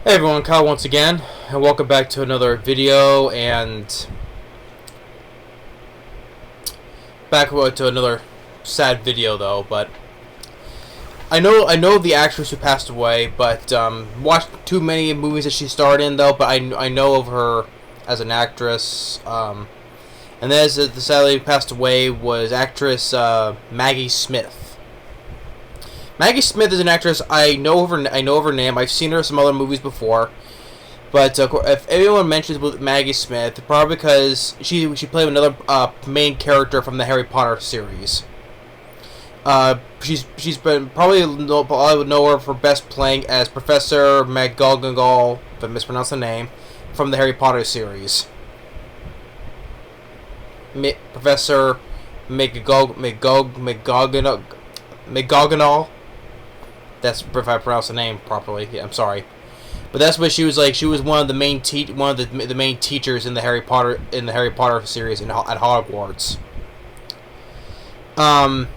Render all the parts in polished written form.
Hey everyone, Kyle once again, and welcome back to another video, and back to another sad video though. But I know the actress who passed away, but watched too many movies that she starred in though. But I know of her as an actress, and then the sadly who passed away was actress Maggie Smith. Maggie Smith is an actress. I know of her name. I've seen her in some other movies before. But if anyone mentions Maggie Smith, probably because she played another main character from the Harry Potter series. She's been I would know her for best playing as Professor McGonagall, if I mispronounced the name, from the Harry Potter series. Professor McGonagall. That's if I pronounce the name properly. Yeah, I'm sorry, but that's what she was like. She was one of the main the main teachers in the Harry Potter series at Hogwarts. But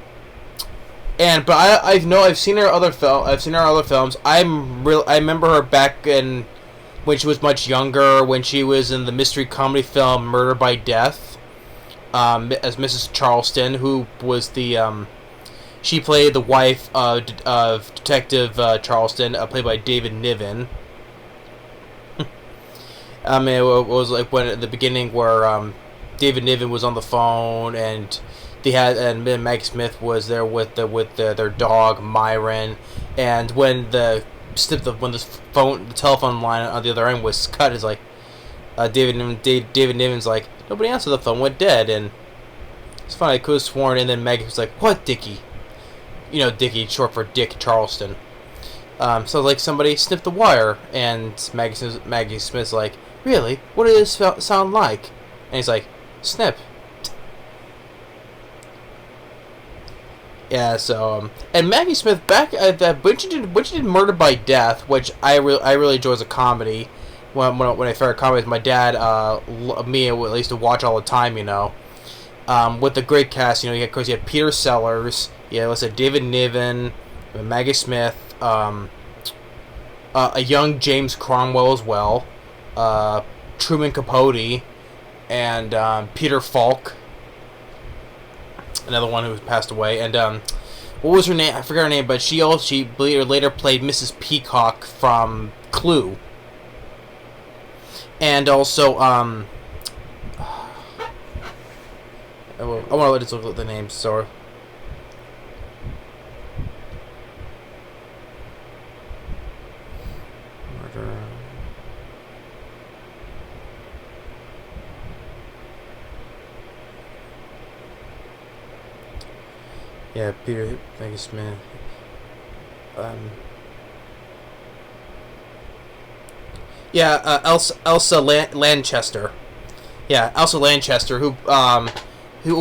I've seen her other films. I remember her back in when she was much younger, when she was in the mystery comedy film Murder by Death, as Mrs. Charleston, who was the she played the wife of Detective Charleston, played by David Niven. I mean, it was like when at the beginning where David Niven was on the phone, and Maggie Smith was there with their dog Myron, and when the telephone line on the other end was cut, it's like David Niven's like, nobody answered the phone, went dead, and it's funny. I could have sworn, and then Maggie was like, "What, Dickie?" You know, Dickie, short for Dick Charleston. So like somebody sniffed the wire, and Maggie Smith's like, "Really? What does this sound like?" And he's like, "Snip." Yeah. So and Maggie Smith back at that when she did Murder by Death, which I really enjoy as a comedy. When I started comedy with my dad, me at least to watch all the time, you know. With the great cast, you know, of course you had Peter Sellers, let's say David Niven, Maggie Smith, a young James Cromwell as well, Truman Capote, and Peter Falk, another one who passed away, and what was her name? I forgot her name, but she later played Mrs. Peacock from Clue, and also I want to let it look at the names, sorry. Murder. Yeah, Maggie Smith. Elsa Lanchester. Yeah, Elsa Lanchester, who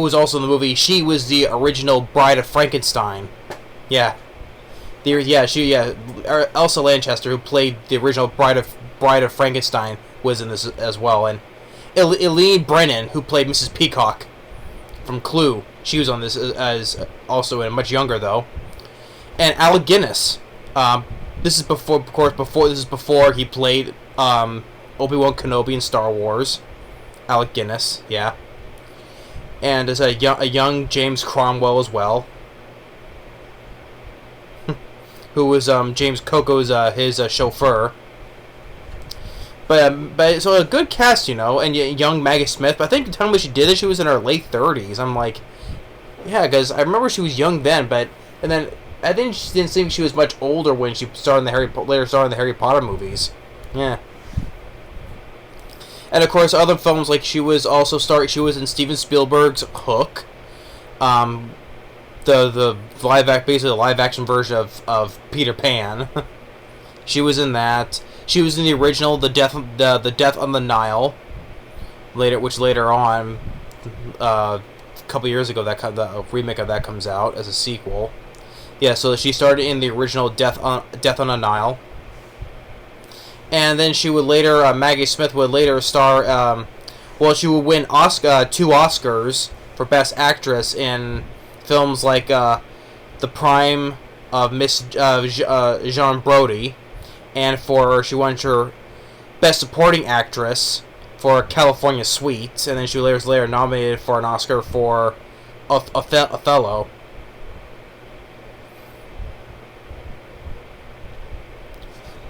was also in the movie. She was the original Bride of Frankenstein. Yeah. Elsa Lanchester, who played the original Bride of Frankenstein, was in this as well. And Eileen Brennan, who played Mrs. Peacock from Clue, she was on this as also in much younger though. And Alec Guinness. This is before he played Obi-Wan Kenobi in Star Wars. Alec Guinness, yeah. And there's a young James Cromwell as well, who was James Coco's his chauffeur. But so a good cast, you know, and young Maggie Smith. But I think the time when she did it, she was in her late 30s. I'm like, yeah, because I remember she was young then, and then I think she didn't think she was much older when she started in the Harry Potter movies. Yeah. And of course, other films like she was in Steven Spielberg's Hook, the live action version of Peter Pan. She was in that. She was in the original The Death on the Nile, which later on, a couple years ago, the remake of that comes out as a sequel. Yeah, so she started in the original Death on the Nile. And then she would later, Maggie Smith would later star, she would win two Oscars for Best Actress in films like The Prime of Miss Jean Brodie and she won her Best Supporting Actress for California Suite, and then she was later nominated for an Oscar for Othello.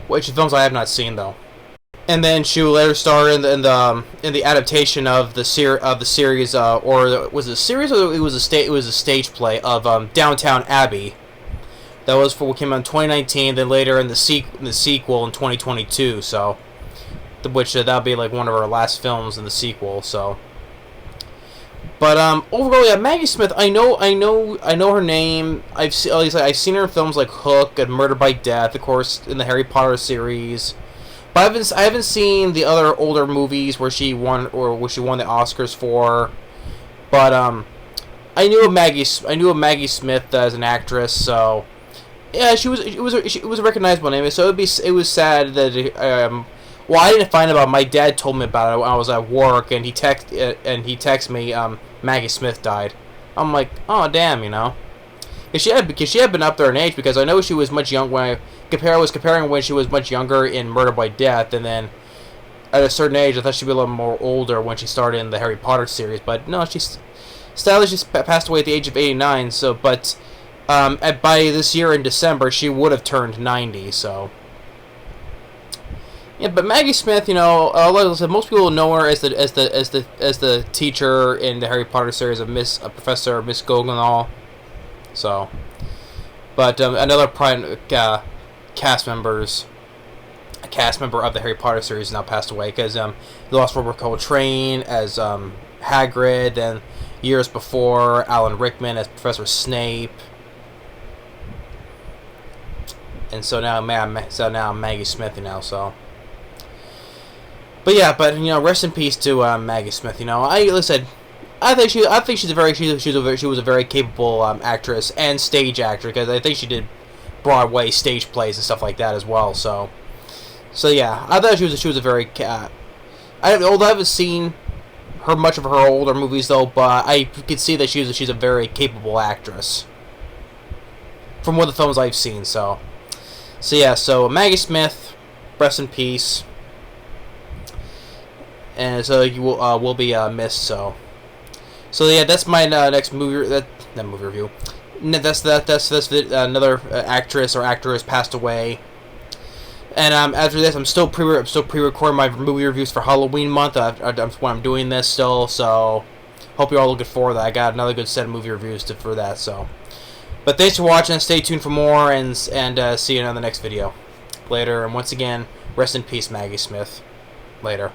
Which films I have not seen though. And then she later starred in the adaptation of the series, or was it a series, or it was a stage play of Downtown Abbey. That was for what came out in 2019. Then later in the sequel in 2022. So, which that'll be like one of her last films in the sequel. So, but overall, yeah, Maggie Smith. I know her name. I've seen her in films like Hook and Murder by Death, of course, in the Harry Potter series. But I haven't seen the other older movies where she won the Oscars for. But I knew of Maggie Smith as an actress, so yeah, it was a recognizable name. So it was sad that well, I didn't find out. My dad told me about it when I was at work, and he texted me Maggie Smith died. I'm like, oh damn, you know. Because she had been up there in age, because I know she was much young when I was comparing when she was much younger in Murder by Death, and then at a certain age I thought she'd be a little more older when she started in the Harry Potter series, but no, sadly she passed away at the age of 89. So, but by this year in December she would have turned 90. So yeah, but Maggie Smith, you know, most people know her as the teacher in the Harry Potter series of Professor Miss McGonagall. So, but another cast member of the Harry Potter series now passed away, because he lost Robert Coltrane as Hagrid, and years before Alan Rickman as Professor Snape, and so now Maggie Smith, you know. So, but yeah, you know, rest in peace to Maggie Smith. You know, I think she was a very capable actress and stage actor, because I think she did Broadway stage plays and stuff like that as well. So yeah, I thought she was a very although I haven't seen much of her older movies though, but I could see that she's a very capable actress from one of the films I've seen. So yeah, so Maggie Smith, rest in peace, and so you will be missed. So yeah, that's my next movie. That movie review. That's another actress or actor has passed away. And after this, I'm still pre-recording my movie reviews for Halloween month. That's why I'm doing this still. So hope you're all looking forward to that. I got another good set of movie reviews for that. So, but thanks for watching. Stay tuned for more, and see you in the next video. Later, and once again, rest in peace, Maggie Smith. Later.